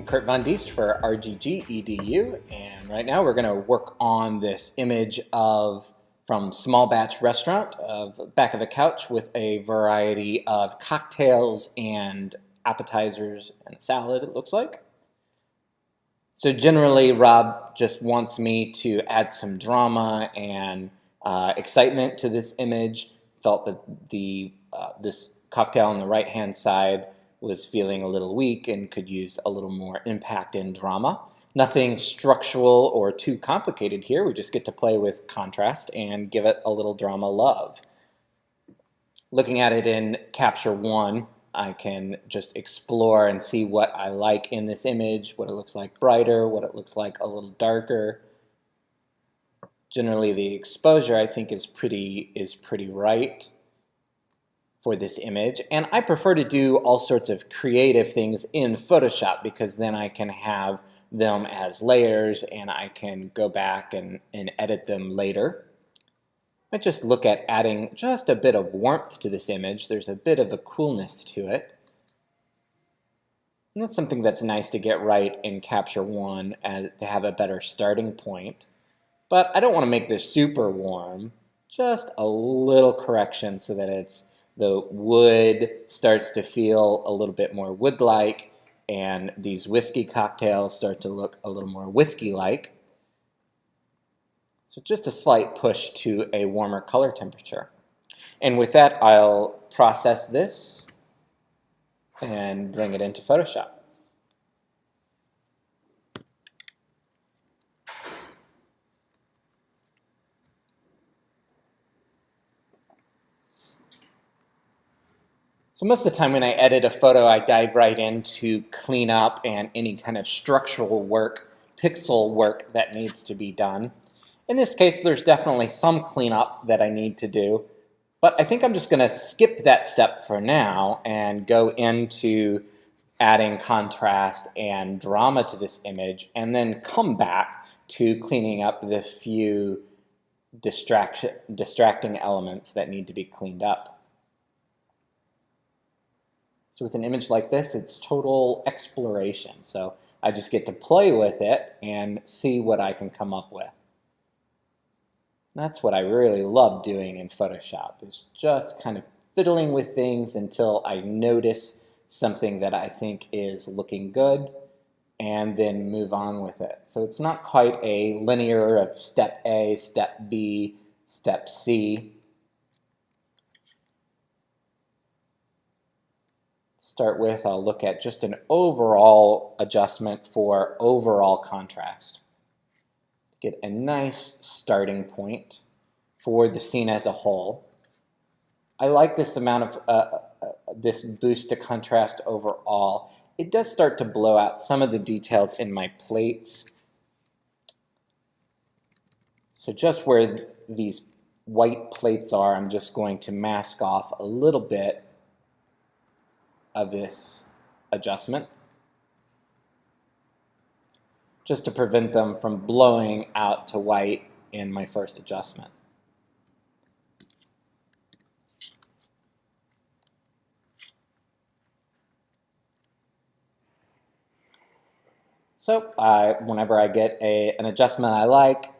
Kurt Von Diest for RGG EDU, and right now we're going to work on this image of from Small Batch Restaurant of back of a couch with a variety of cocktails and appetizers and a salad, it looks like. So generally, Rob just wants me to add some drama and excitement to this image. Felt that this cocktail on the right-hand side was feeling a little weak and could use a little more impact and drama. Nothing structural or too complicated here. We just get to play with contrast and give it a little drama love. Looking at it in Capture One, I can just explore and see what I like in this image, what it looks like brighter, what it looks like a little darker. Generally, the exposure I think is pretty right for this image, and I prefer to do all sorts of creative things in Photoshop because then I can have them as layers and I can go back and edit them later. I just look at adding just a bit of warmth to this image. There's a bit of a coolness to it. And that's something that's nice to get right in Capture One to have a better starting point. But I don't want to make this super warm, just a little correction so that the wood starts to feel a little bit more wood-like and these whiskey cocktails start to look a little more whiskey-like. So just a slight push to a warmer color temperature. And with that, I'll process this and bring it into Photoshop. So most of the time when I edit a photo, I dive right into cleanup and any kind of structural work, pixel work that needs to be done. In this case, there's definitely some cleanup that I need to do, but I think I'm just going to skip that step for now and go into adding contrast and drama to this image, and then come back to cleaning up the few distracting elements that need to be cleaned up. So with an image like this, it's total exploration. So I just get to play with it and see what I can come up with. That's what I really love doing in Photoshop, is just kind of fiddling with things until I notice something that I think is looking good and then move on with it. So it's not quite a linear of step A, step B, step C. Start with, I'll look at just an overall adjustment for overall contrast. Get a nice starting point for the scene as a whole. I like this amount of this boost to contrast overall. It does start to blow out some of the details in my plates. So just where these white plates are, I'm just going to mask off a little bit of this adjustment, just to prevent them from blowing out to white in my first adjustment. So whenever I get an adjustment I like,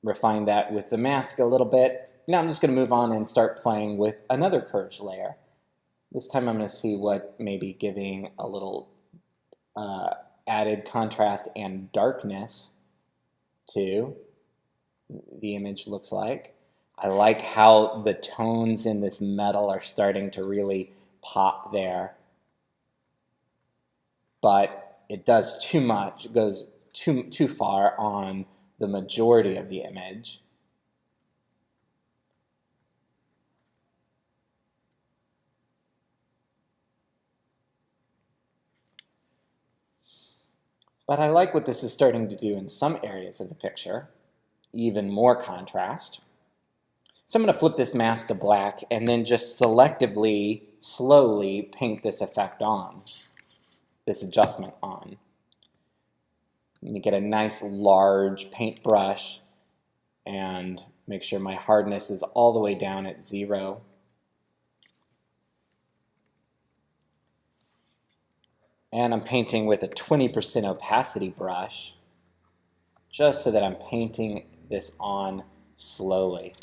refine that with the mask a little bit. Now I'm just going to move on and start playing with another curves layer. This time I'm going to see what maybe giving a little added contrast and darkness to the image looks like. I like how the tones in this metal are starting to really pop there. But it does too much, it goes too far on the majority of the image. But I like what this is starting to do in some areas of the picture, even more contrast. So I'm going to flip this mask to black and then just selectively, slowly paint this effect on, this adjustment on. Let me get a nice large paintbrush and make sure my hardness is all the way down at 0. And I'm painting with a 20% opacity brush, just so that I'm painting this on slowly.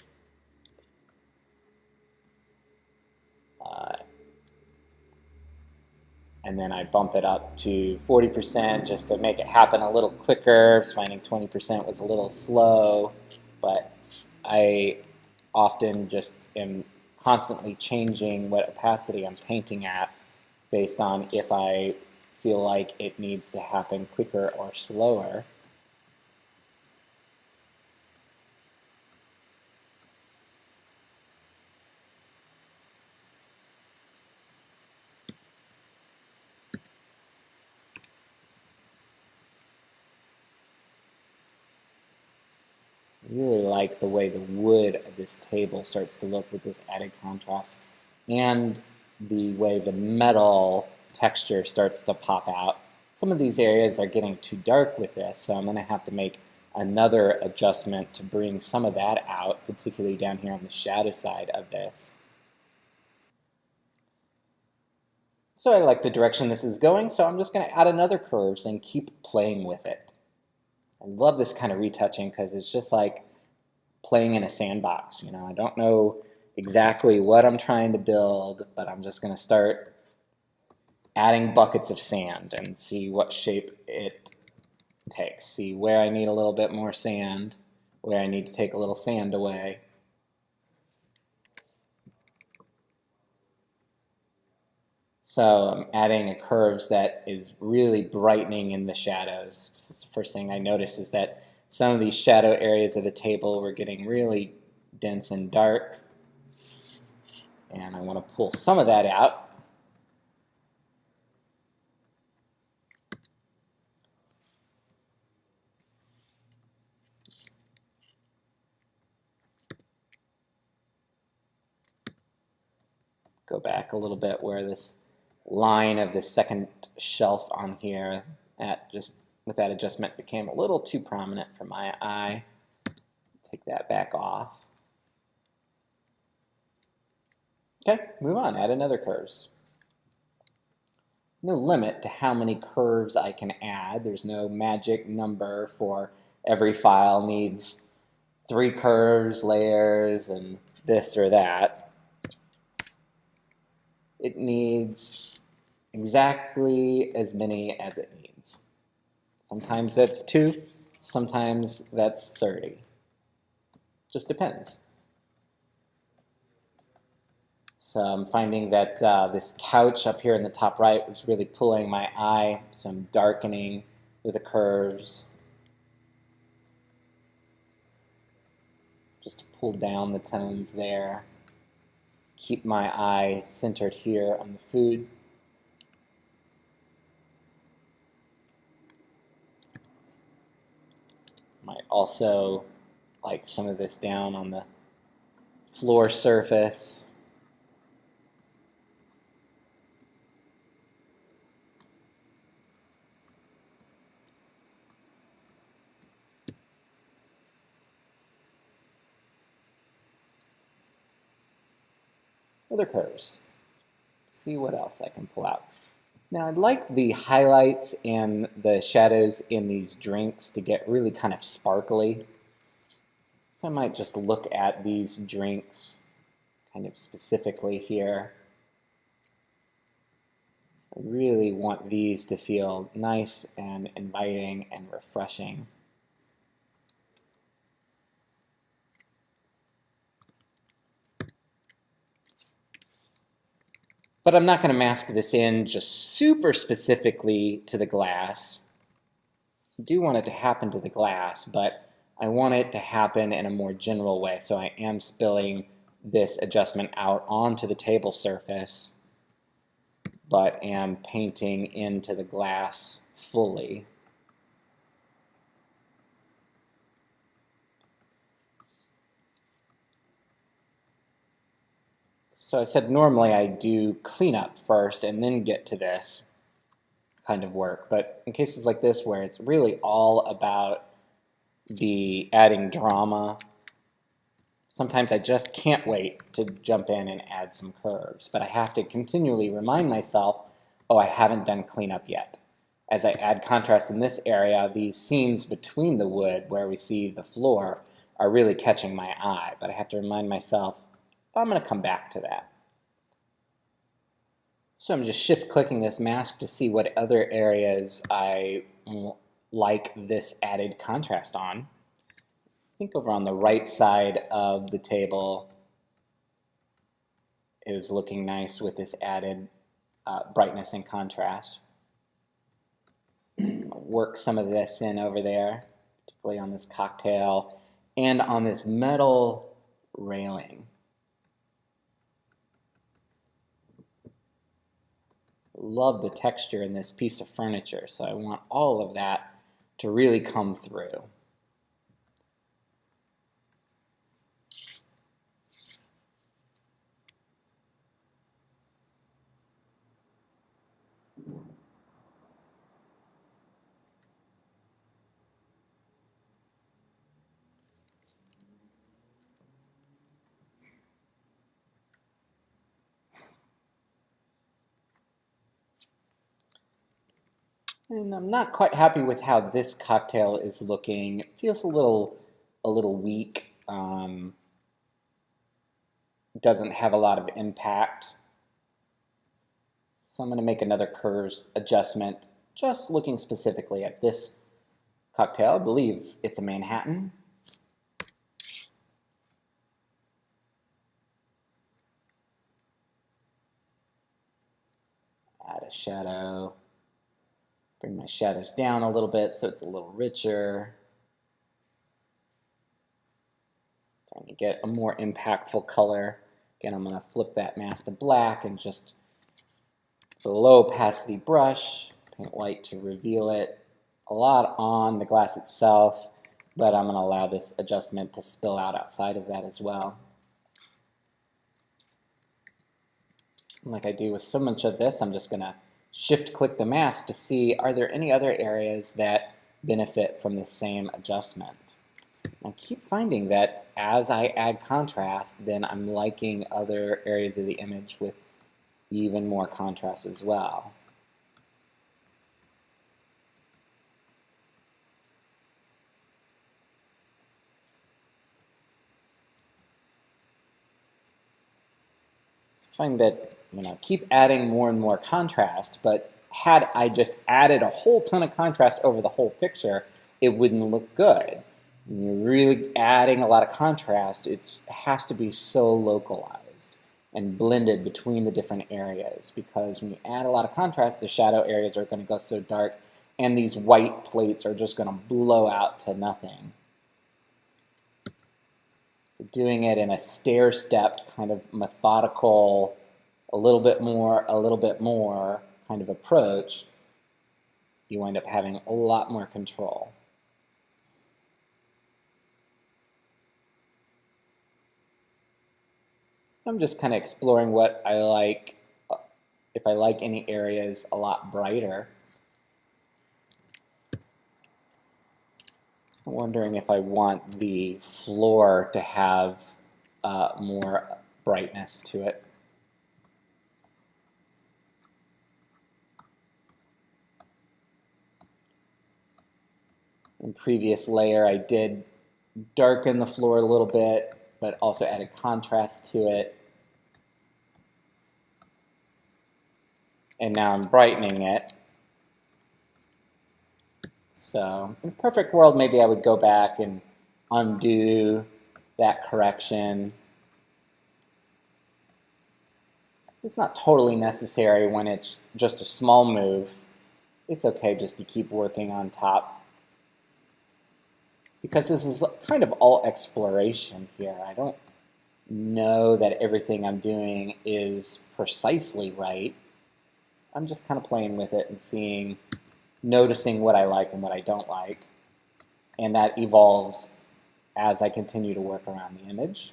And then I bump it up to 40% just to make it happen a little quicker. I was finding 20% was a little slow, but I often just am constantly changing what opacity I'm painting at based on if I feel like it needs to happen quicker or slower. I really like the way the wood of this table starts to look with this added contrast, and the way the metal texture starts to pop out. Some of these areas are getting too dark with this, so I'm going to have to make another adjustment to bring some of that out, particularly down here on the shadow side of this. So I like the direction this is going, so I'm just going to add another curves and keep playing with it. I love this kind of retouching because it's just like playing in a sandbox. You know, I don't know exactly what I'm trying to build, but I'm just going to start adding buckets of sand and see what shape it takes. See where I need a little bit more sand, where I need to take a little sand away. So I'm adding a curves that is really brightening in the shadows. It's the first thing I notice is that some of these shadow areas of the table were getting really dense and dark. And I want to pull some of that out. Go back a little bit where this line of the second shelf on here at just with that adjustment became a little too prominent for my eye. Take that back off. Okay, move on, add another curves. No limit to how many curves I can add. There's no magic number for every file needs 3 curves, layers, and this or that. It needs exactly as many as it needs. Sometimes that's 2, sometimes that's 30. Just depends. So I'm finding that this couch up here in the top right was really pulling my eye, so I'm darkening with the curves just to pull down the tones there. Keep my eye centered here on the food. Might also like some of this down on the floor surface. Other curves. See what else I can pull out. Now I'd like the highlights and the shadows in these drinks to get really kind of sparkly. So I might just look at these drinks kind of specifically here. I really want these to feel nice and inviting and refreshing. But I'm not going to mask this in just super specifically to the glass. I do want it to happen to the glass, but I want it to happen in a more general way. So I am spilling this adjustment out onto the table surface, but am painting into the glass fully. So I said normally I do cleanup first and then get to this kind of work, but in cases like this where it's really all about the adding drama, sometimes I just can't wait to jump in and add some curves, but I have to continually remind myself Oh, I haven't done cleanup yet. As I add contrast in this area, these seams between the wood where we see the floor are really catching my eye, but I have to remind myself, oh, I'm going to come back to that. So I'm just shift clicking this mask to see what other areas I like this added contrast on. I think over on the right side of the table is looking nice with this added brightness and contrast. Work some of this in over there, particularly on this cocktail and on this metal railing. Love the texture in this piece of furniture, so I want all of that to really come through. And I'm not quite happy with how this cocktail is looking. It feels a little weak. Doesn't have a lot of impact. So I'm going to make another curves adjustment, just looking specifically at this cocktail. I believe it's a Manhattan. Add a shadow. Bring my shadows down a little bit so it's a little richer. Trying to get a more impactful color. Again, I'm going to flip that mask to black and just the low opacity brush, paint white to reveal it. A lot on the glass itself, but I'm going to allow this adjustment to spill out outside of that as well. Like I do with so much of this, I'm just going to shift click the mask to see, are there any other areas that benefit from the same adjustment? I keep finding that as I add contrast, then I'm liking other areas of the image with even more contrast as well. I find that keep adding more and more contrast, but had I just added a whole ton of contrast over the whole picture, it wouldn't look good. When you're really adding a lot of contrast, it has to be so localized and blended between the different areas, because when you add a lot of contrast, the shadow areas are going to go so dark and these white plates are just going to blow out to nothing. So doing it in a stair-stepped kind of methodical, a little bit more kind of approach, you wind up having a lot more control. I'm just kind of exploring what I like, if I like any areas a lot brighter. I'm wondering if I want the floor to have more brightness to it. In previous layer, I did darken the floor a little bit, but also added contrast to it. And now I'm brightening it. So in a perfect world, maybe I would go back and undo that correction. It's not totally necessary when it's just a small move. It's okay just to keep working on top, because this is kind of all exploration here. I don't know that everything I'm doing is precisely right. I'm just kind of playing with it and seeing, noticing what I like and what I don't like. And that evolves as I continue to work around the image.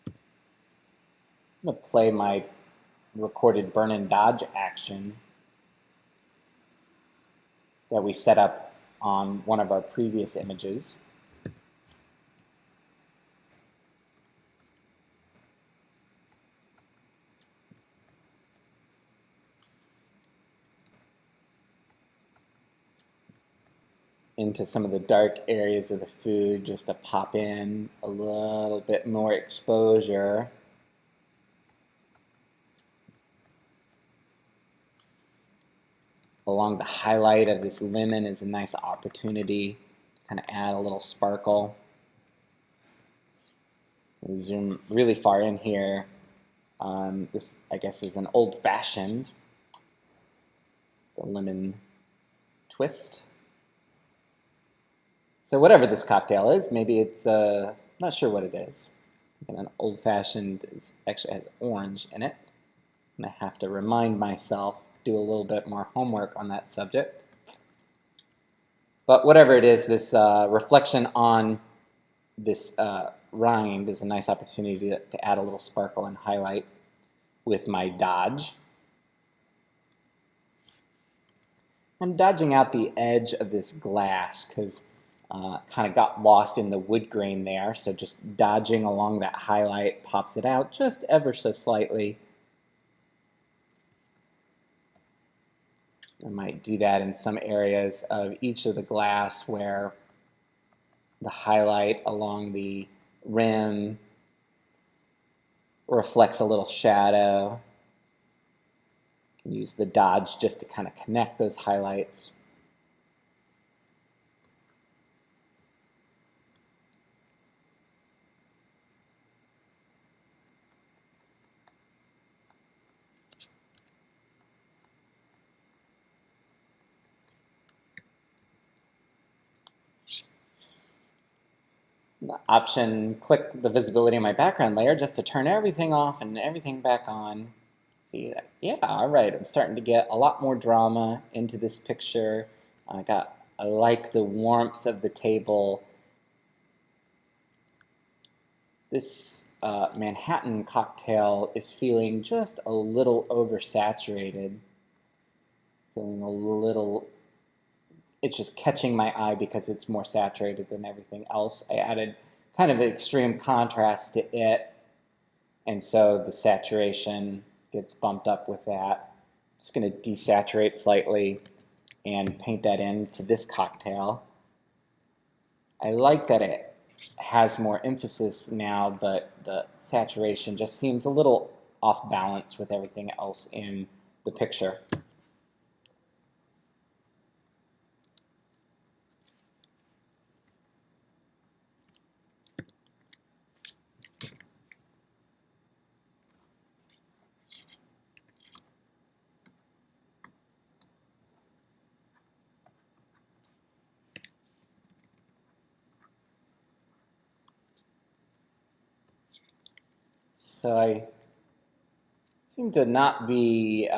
I'm going to play my recorded burn and dodge action that we set up on one of our previous images. into some of the dark areas of the food just to pop in a little bit more exposure. Along the highlight of this lemon is a nice opportunity to kind of add a little sparkle. Zoom really far in here. This, I guess, is an old-fashioned, the lemon twist. So whatever this cocktail is, maybe it's, not sure what it is. An old-fashioned actually has orange in it. And I have to remind myself, do a little bit more homework on that subject. But whatever it is, this reflection on this rind is a nice opportunity to add a little sparkle and highlight with my dodge. I'm dodging out the edge of this glass because kind of got lost in the wood grain there, so just dodging along that highlight pops it out just ever so slightly. I might do that in some areas of each of the glass where the highlight along the rim reflects a little shadow. You can use the dodge just to kind of connect those highlights. Option, click the visibility of my background layer just to turn everything off and everything back on. See that? Yeah, all right, I'm starting to get a lot more drama into this picture. I like the warmth of the table. This Manhattan cocktail is feeling just a little oversaturated. Feeling a little, it's just catching my eye because it's more saturated than everything else. I added kind of an extreme contrast to it, and so the saturation gets bumped up with that. I'm just going to desaturate slightly and paint that into this cocktail. I like that it has more emphasis now, but the saturation just seems a little off balance with everything else in the picture. So I seem to not be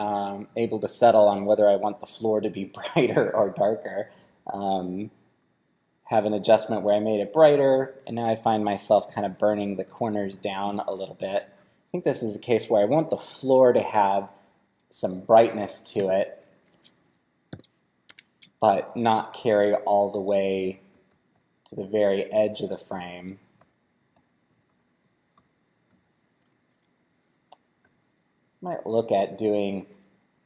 able to settle on whether I want the floor to be brighter or darker. Have an adjustment where I made it brighter, and now I find myself kind of burning the corners down a little bit. I think this is a case where I want the floor to have some brightness to it, but not carry all the way to the very edge of the frame. Might look at doing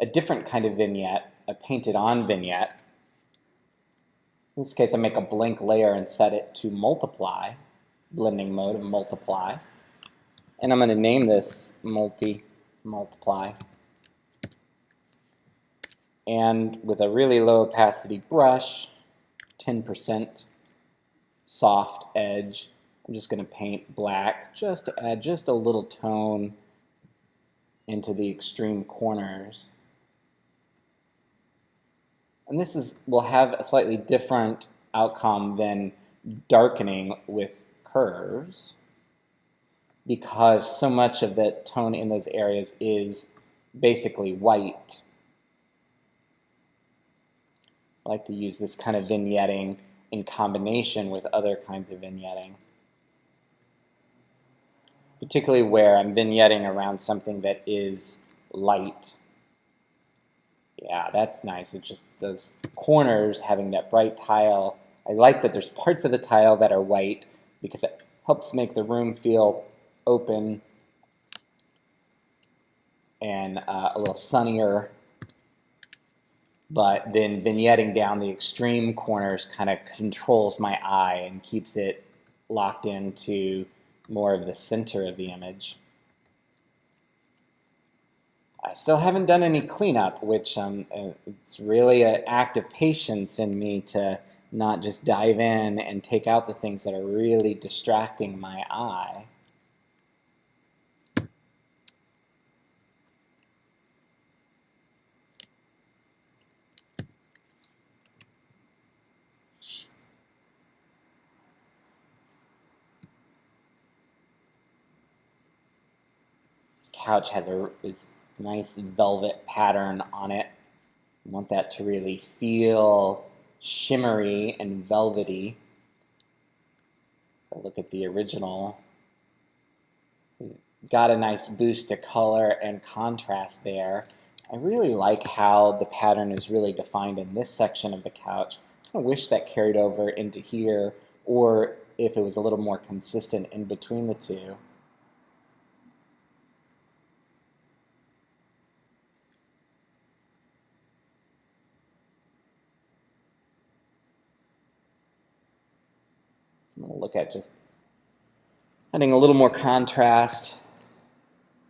a different kind of vignette, a painted on vignette. In this case, I make a blank layer and set it to multiply, blending mode of multiply. And I'm going to name this multiply. And with a really low opacity brush, 10% soft edge, I'm just going to paint black just to add just a little tone into the extreme corners. And this will have a slightly different outcome than darkening with curves, because so much of the tone in those areas is basically white. I like to use this kind of vignetting in combination with other kinds of vignetting, particularly where I'm vignetting around something that is light. Yeah, that's nice. It's just those corners having that bright tile. I like that there's parts of the tile that are white because it helps make the room feel open and a little sunnier but then vignetting down the extreme corners kind of controls my eye and keeps it locked into more of the center of the image. I still haven't done any cleanup, which it's really an act of patience in me to not just dive in and take out the things that are really distracting my eye. This couch has this nice velvet pattern on it. I want that to really feel shimmery and velvety. If I look at the original, got a nice boost to color and contrast there. I really like how the pattern is really defined in this section of the couch. I kind of wish that carried over into here, or if it was a little more consistent in between the two. I'm going to look at just adding a little more contrast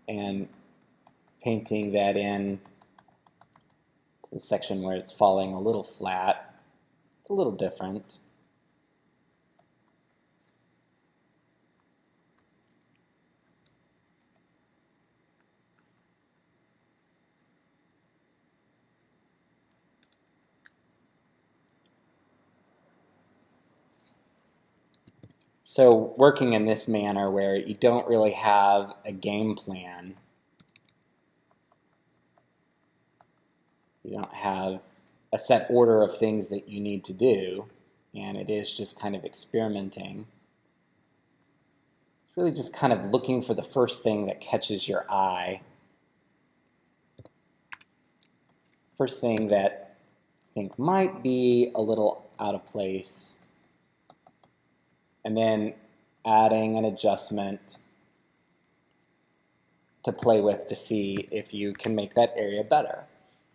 and painting that in to the section where it's falling a little flat. It's a little different. So working in this manner where you don't really have a game plan, you don't have a set order of things that you need to do, and it is just kind of experimenting. It's really just kind of looking for the first thing that catches your eye. First thing that I think might be a little out of place. And then adding an adjustment to play with to see if you can make that area better.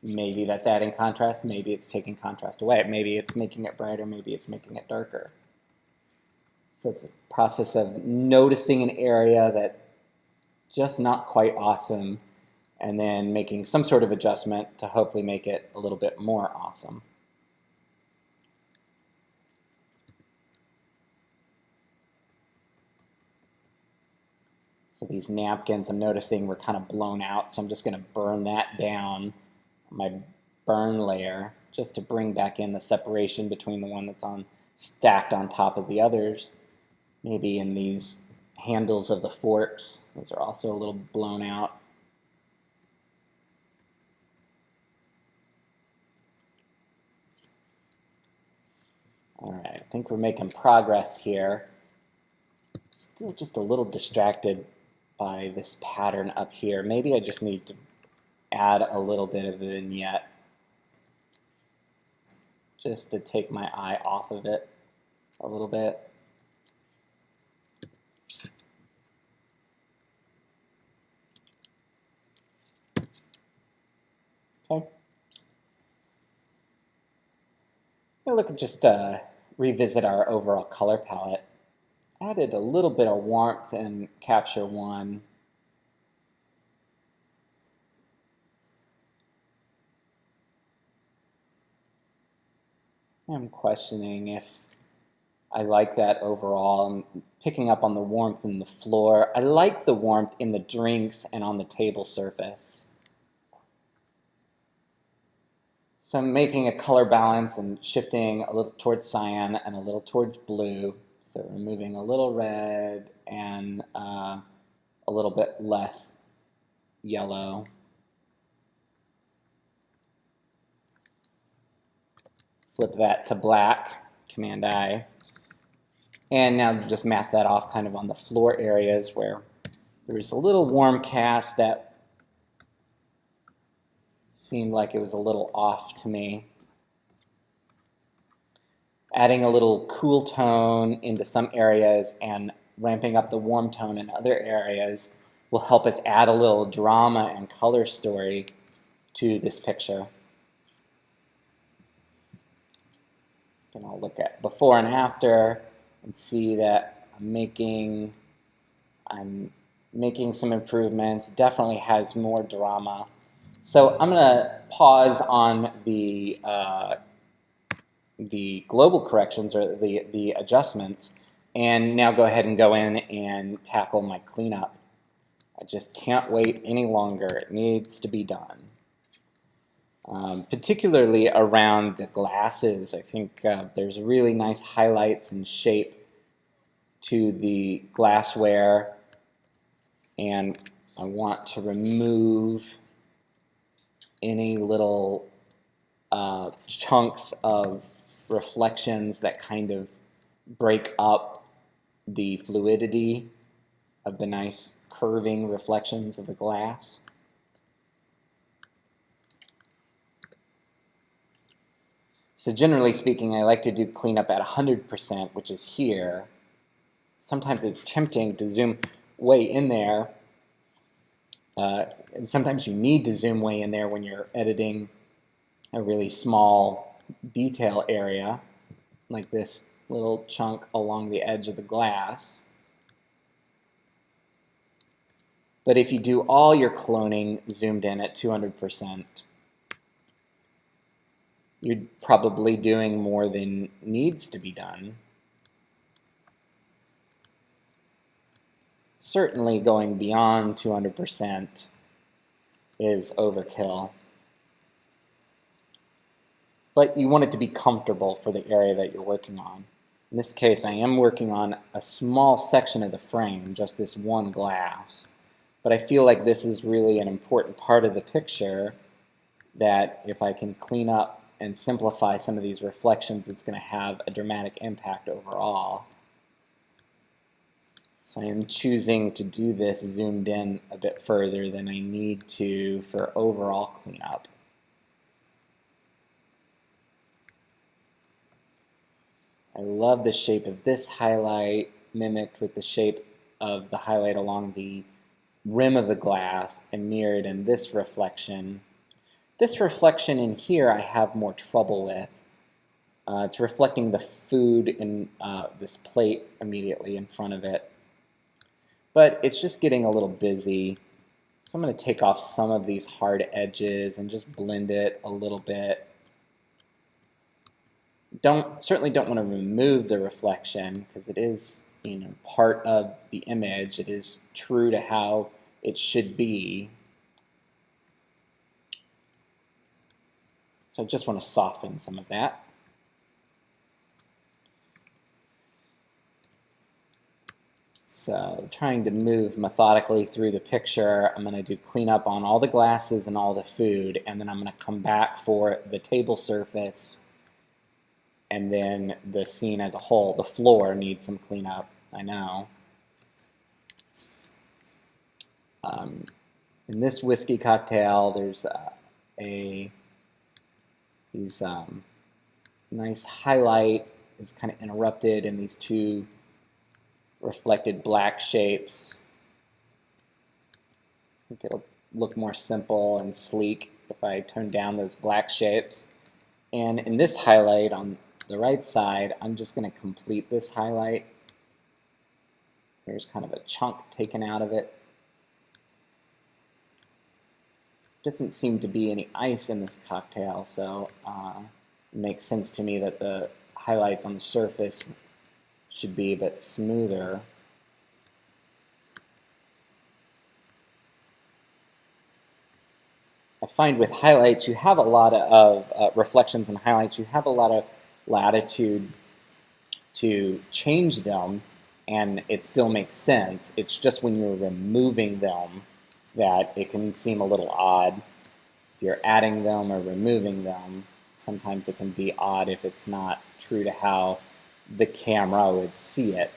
Maybe that's adding contrast, maybe it's taking contrast away, maybe it's making it brighter, maybe it's making it darker. So it's a process of noticing an area that's just not quite awesome, and then making some sort of adjustment to hopefully make it a little bit more awesome. So these napkins, I'm noticing were kind of blown out, so I'm just going to burn that down, my burn layer, just to bring back in the separation between the one that's stacked on top of the others. Maybe in these handles of the forks, those are also a little blown out. All right, I think we're making progress here. Still just a little distracted by this pattern up here. Maybe I just need to add a little bit of the vignette just to take my eye off of it a little bit. Okay. Now look at just revisit our overall color palette. Added a little bit of warmth in Capture 1. I'm questioning if I like that overall. I'm picking up on the warmth in the floor. I like the warmth in the drinks and on the table surface. So I'm making a color balance and shifting a little towards cyan and a little towards blue. So removing a little red and a little bit less yellow. Flip that to black, Command I. And now just mask that off kind of on the floor areas where there's a little warm cast that seemed like it was a little off to me. Adding a little cool tone into some areas and ramping up the warm tone in other areas will help us add a little drama and color story to this picture. And I'll look at before and after and see that I'm making some improvements. Definitely has more drama. So I'm going to pause on the global corrections or the adjustments, and now go ahead and go in and tackle my cleanup. I just can't wait any longer. It needs to be done. Particularly around the glasses, I think there's really nice highlights and shape to the glassware, and I want to remove any little chunks of reflections that kind of break up the fluidity of the nice curving reflections of the glass. So generally speaking, I like to do cleanup at 100%, which is here. Sometimes it's tempting to zoom way in there. And sometimes you need to zoom way in there when you're editing a really small detail area, like this little chunk along the edge of the glass. But if you do all your cloning zoomed in at 200%, you're probably doing more than needs to be done. Certainly going beyond 200% is overkill. But you want it to be comfortable for the area that you're working on. In this case, I am working on a small section of the frame, just this one glass. But I feel like this is really an important part of the picture, that if I can clean up and simplify some of these reflections, it's going to have a dramatic impact overall. So I am choosing to do this zoomed in a bit further than I need to for overall cleanup. I love the shape of this highlight mimicked with the shape of the highlight along the rim of the glass and mirrored in this reflection. This reflection in here I have more trouble with. It's reflecting the food in this plate immediately in front of it. But it's just getting a little busy. So I'm going to take off some of these hard edges and just blend it a little bit. Certainly don't want to remove the reflection, because it is, part of the image. It is true to how it should be. So I just want to soften some of that. So trying to move methodically through the picture, I'm going to do cleanup on all the glasses and all the food, and then I'm going to come back for the table surface and then the scene as a whole. The floor needs some cleanup, I know. In this whiskey cocktail, there's nice highlight is kind of interrupted in these two reflected black shapes. I think it'll look more simple and sleek if I tone down those black shapes. And in this highlight on the right side, I'm just going to complete this highlight. There's kind of a chunk taken out of it. Doesn't seem to be any ice in this cocktail, so it makes sense to me that the highlights on the surface should be a bit smoother. I find with highlights, you have a lot of reflections and highlights, you have a lot of latitude to change them, and it still makes sense. It's just when you're removing them that it can seem a little odd. If you're adding them or removing them, sometimes it can be odd if it's not true to how the camera would see it.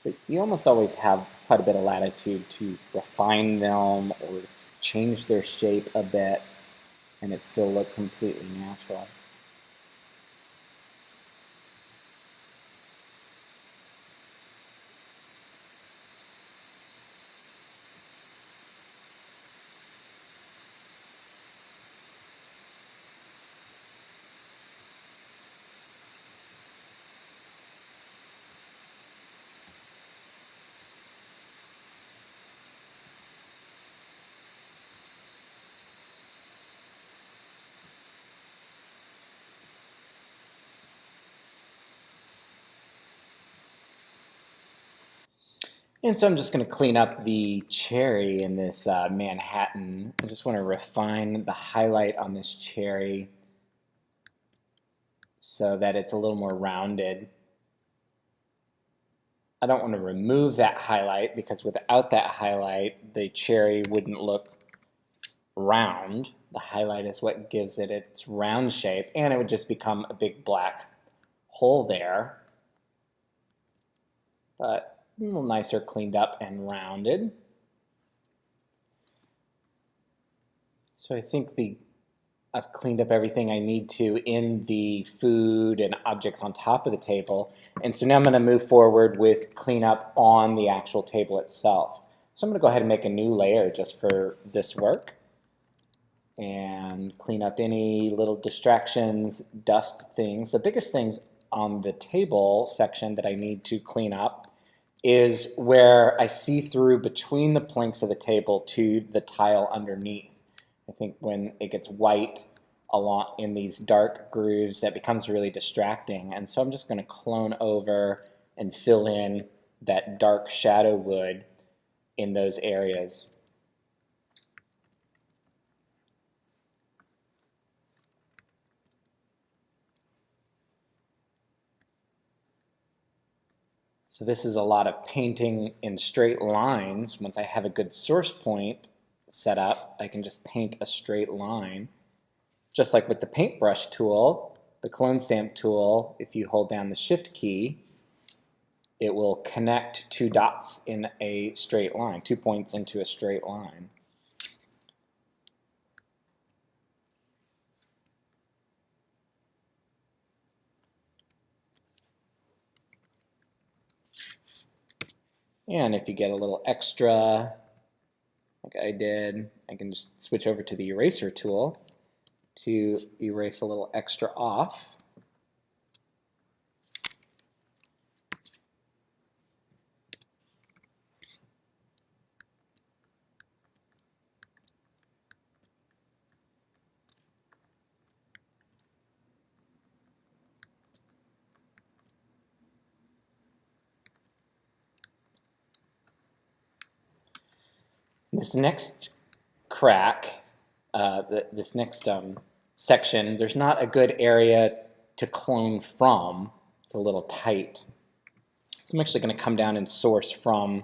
But you almost always have quite a bit of latitude to refine them or change their shape a bit, and it still look completely natural. And so I'm just going to clean up the cherry in this Manhattan. I just want to refine the highlight on this cherry so that it's a little more rounded. I don't want to remove that highlight because without that highlight, the cherry wouldn't look round. The highlight is what gives it its round shape, and it would just become a big black hole there. But a little nicer cleaned up and rounded. So I think I've cleaned up everything I need to in the food and objects on top of the table. And so now I'm going to move forward with cleanup on the actual table itself. So I'm going to go ahead and make a new layer just for this work and clean up any little distractions, dust things. The biggest things on the table section that I need to clean up is where I see through between the planks of the table to the tile underneath. I think when it gets white along in these dark grooves, that becomes really distracting. And so I'm just going to clone over and fill in that dark shadow wood in those areas. So this is a lot of painting in straight lines. Once I have a good source point set up, I can just paint a straight line. Just like with the paintbrush tool, the clone stamp tool, if you hold down the shift key, it will connect two dots in a straight line, 2 points into a straight line. And if you get a little extra, like I did, I can just switch over to the eraser tool to erase a little extra off. This next crack, this next section, there's not a good area to clone from. It's a little tight. So I'm actually going to come down and source from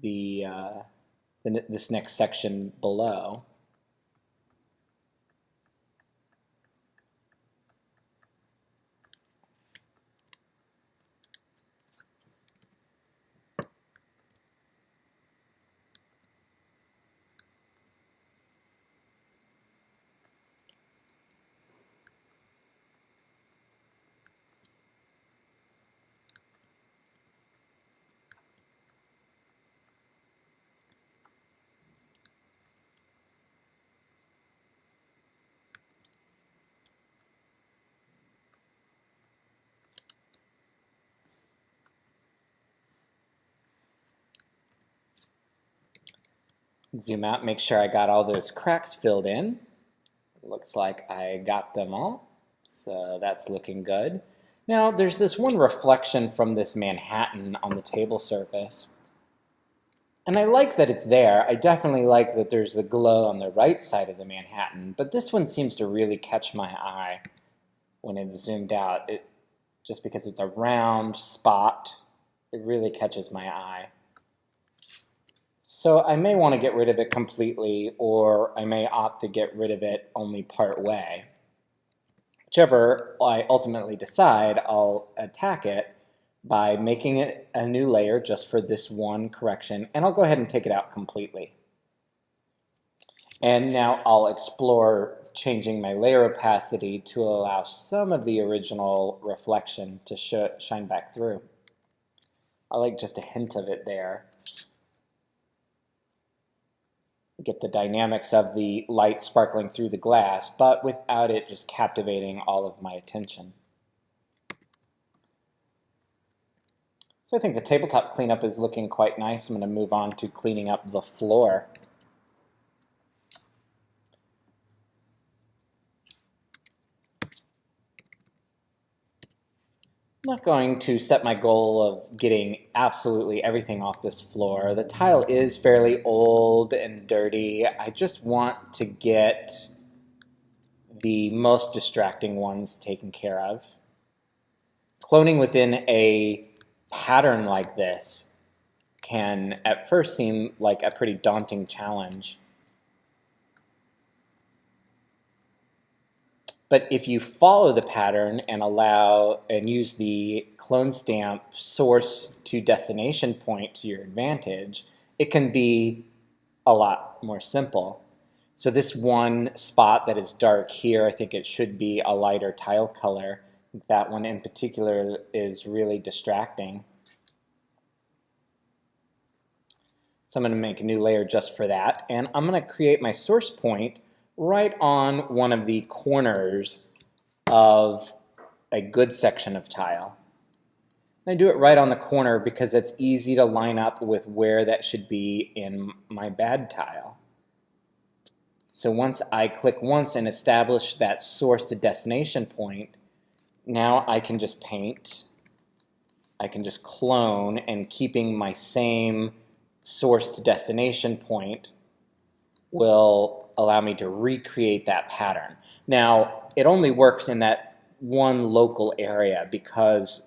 this next section below. Zoom out, make sure I got all those cracks filled in. Looks like I got them all, so that's looking good. Now there's this one reflection from this Manhattan on the table surface. And I like that it's there. I definitely like that there's the glow on the right side of the Manhattan, but this one seems to really catch my eye when it's zoomed out. Just because it's a round spot, it really catches my eye. So I may want to get rid of it completely, or I may opt to get rid of it only part way. Whichever I ultimately decide, I'll attack it by making it a new layer just for this one correction, and I'll go ahead and take it out completely. And now I'll explore changing my layer opacity to allow some of the original reflection to shine back through. I like just a hint of it there. Get the dynamics of the light sparkling through the glass, but without it just captivating all of my attention. So I think the tabletop cleanup is looking quite nice. I'm going to move on to cleaning up the floor. not going to set my goal of getting absolutely everything off this floor. The tile is fairly old and dirty. I just want to get the most distracting ones taken care of. Cloning within a pattern like this can at first seem like a pretty daunting challenge. But if you follow the pattern and allow and use the clone stamp source to destination point to your advantage, it can be a lot more simple. So this one spot that is dark here, I think it should be a lighter tile color. That one in particular is really distracting. So I'm going to make a new layer just for that, and I'm going to create my source point right on one of the corners of a good section of tile. And I do it right on the corner because it's easy to line up with where that should be in my bad tile. So once I click once and establish that source to destination point, now I can just paint, I can just clone, and keeping my same source to destination point will allow me to recreate that pattern. Now, it only works in that one local area because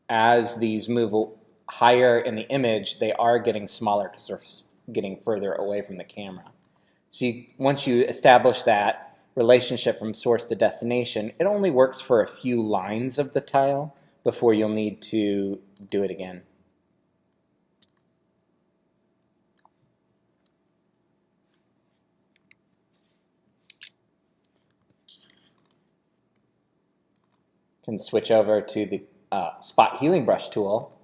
as these move higher in the image, they are getting smaller because they're getting further away from the camera. So once you establish that relationship from source to destination, it only works for a few lines of the tile before you'll need to do it again. Can switch over to the spot healing brush tool,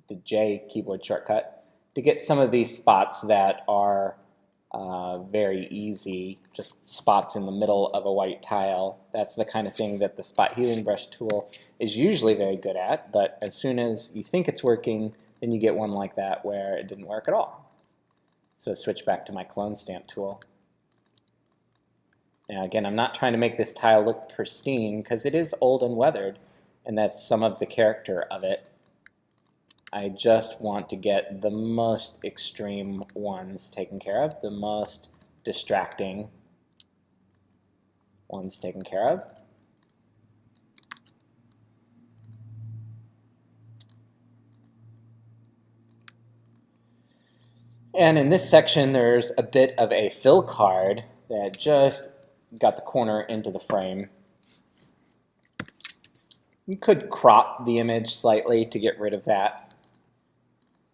the J keyboard shortcut, to get some of these spots that are very easy, just spots in the middle of a white tile. That's the kind of thing that the spot healing brush tool is usually very good at, but as soon as you think it's working, then you get one like that where it didn't work at all. So switch back to my clone stamp tool. Now again, I'm not trying to make this tile look pristine because it is old and weathered, and that's some of the character of it. I just want to get the most extreme ones taken care of, the most distracting ones taken care of. And in this section, there's a bit of a fill card that just got the corner into the frame. You could crop the image slightly to get rid of that.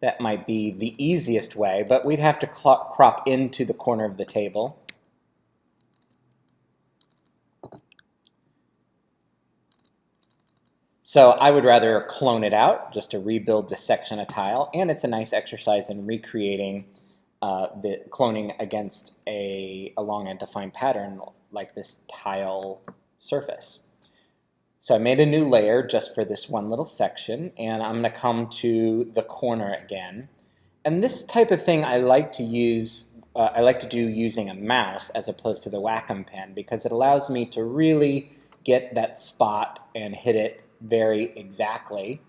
That might be the easiest way, but we'd have to crop into the corner of the table. So I would rather clone it out just to rebuild this section of tile, and it's a nice exercise in recreating the cloning against a long and defined pattern like this tile surface. So I made a new layer just for this one little section, and I'm going to come to the corner again. And this type of thing I like to use, I like to do using a mouse as opposed to the Wacom pen because it allows me to really get that spot and hit it very exactly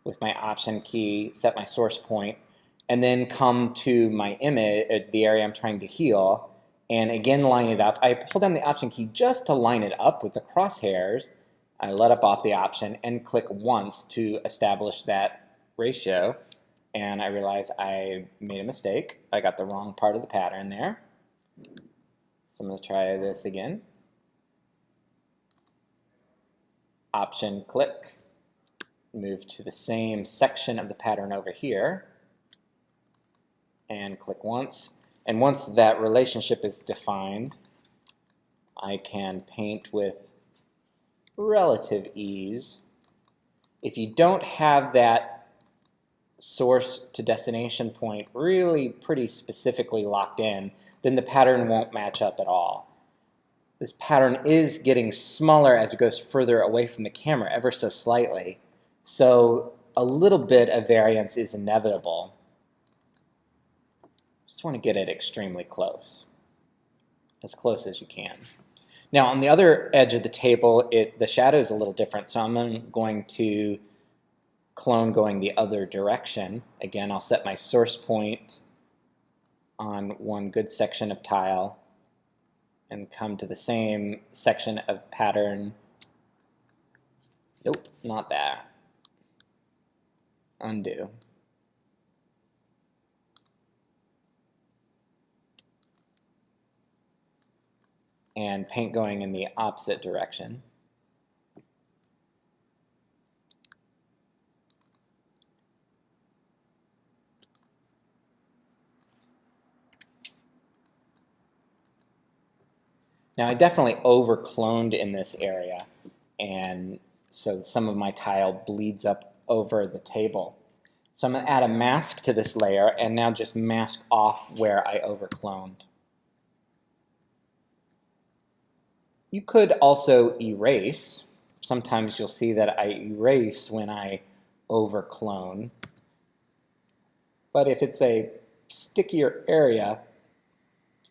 with my Option key, set my source point, and then come to my image, the area I'm trying to heal, and again line it up. I pull down the Option key just to line it up with the crosshairs. I let up off the Option and click once to establish that ratio, and I realize I made a mistake. I got the wrong part of the pattern there. So I'm going to try this again. Option click, move to the same section of the pattern over here, and click once. And once that relationship is defined, I can paint with relative ease. If you don't have that source to destination point really pretty specifically locked in, then the pattern won't match up at all. This pattern is getting smaller as it goes further away from the camera, ever so slightly. So a little bit of variance is inevitable. Just want to get it extremely close as you can. Now on the other edge of the table, the shadow is a little different, so I'm going to clone going the other direction. Again, I'll set my source point on one good section of tile and come to the same section of pattern. Nope, not that. Undo. And paint going in the opposite direction. Now I definitely over-cloned in this area, and so some of my tile bleeds up over the table. So I'm going to add a mask to this layer and now just mask off where I over-cloned. You could also erase. Sometimes you'll see that I erase when I over-clone. But if it's a stickier area,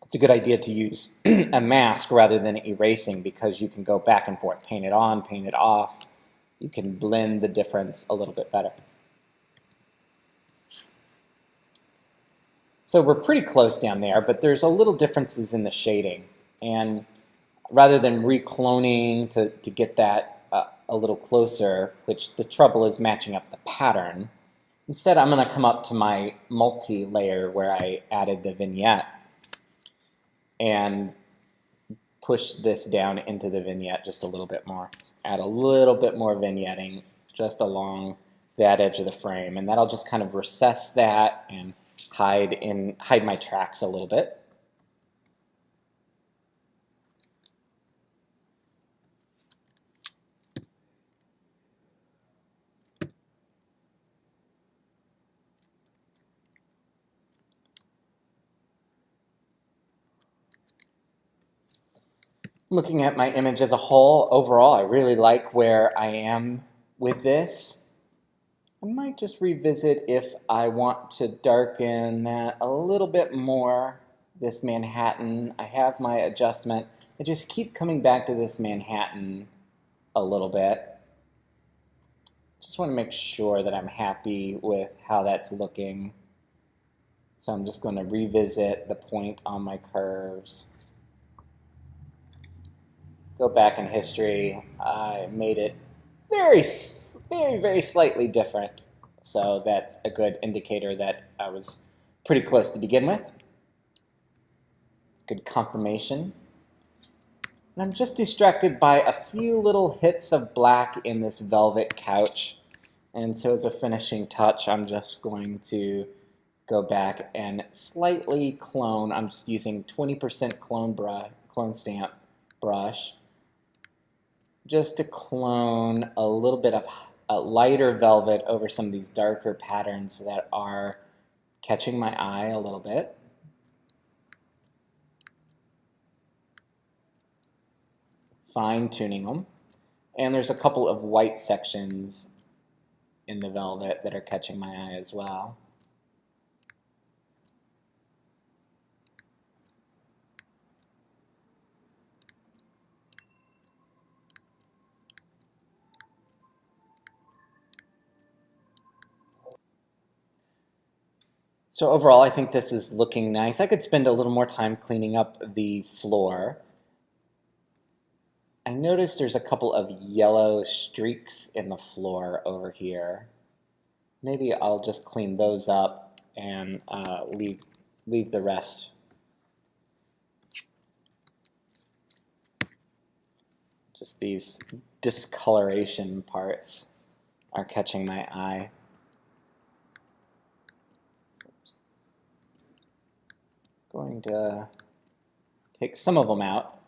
it's a good idea to use a mask rather than erasing, because you can go back and forth, paint it on, paint it off. You can blend the difference a little bit better. So we're pretty close down there, but there's a little differences in the shading. And rather than recloning to get that a little closer, which the trouble is matching up the pattern, instead I'm going to come up to my multi-layer where I added the vignette and push this down into the vignette just a little bit more. Add a little bit more vignetting just along that edge of the frame, and that'll just kind of recess that and hide my tracks a little bit. Looking at my image as a whole, overall, I really like where I am with this. I might just revisit if I want to darken that a little bit more, this Manhattan. I have my adjustment. I just keep coming back to this Manhattan a little bit. Just want to make sure that I'm happy with how that's looking. So I'm just going to revisit the point on my curves. Go back in history, I made it very slightly different. So that's a good indicator that I was pretty close to begin with. Good confirmation. And I'm just distracted by a few little hits of black in this velvet couch. And so as a finishing touch, I'm just going to go back and slightly clone. I'm just using 20% clone stamp brush, just to clone a little bit of a lighter velvet over some of these darker patterns that are catching my eye a little bit. Fine-tuning them. And there's a couple of white sections in the velvet that are catching my eye as well. So overall, I think this is looking nice. I could spend a little more time cleaning up the floor. I noticed there's a couple of yellow streaks in the floor over here. Maybe I'll just clean those up and leave the rest. Just these discoloration parts are catching my eye. Going to take some of them out.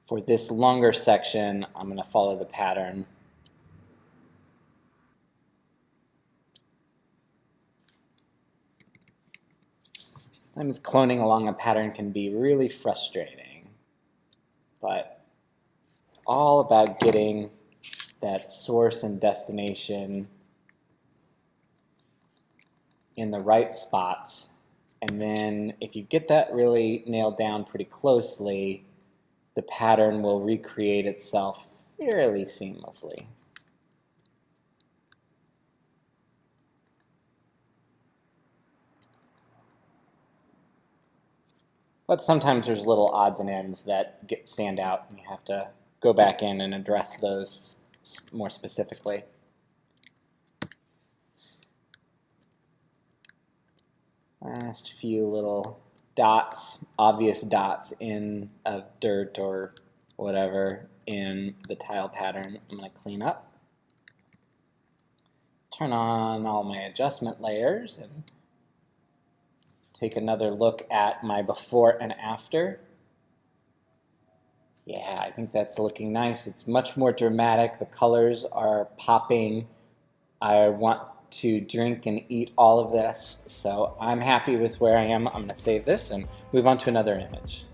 For this longer section, I'm going to follow the pattern. Sometimes cloning along a pattern can be really frustrating, but it's all about getting that source and destination in the right spots. And then if you get that really nailed down pretty closely, the pattern will recreate itself fairly seamlessly. But sometimes there's little odds and ends that stand out, and you have to go back in and address those more specifically. Last few little dots, obvious dots in of dirt or whatever in the tile pattern I'm going to clean up. Turn on all my adjustment layers and take another look at my before and after. Yeah, I think that's looking nice. It's much more dramatic. The colors are popping. I want to drink and eat all of this, so I'm happy with where I am. I'm going to save this and move on to another image.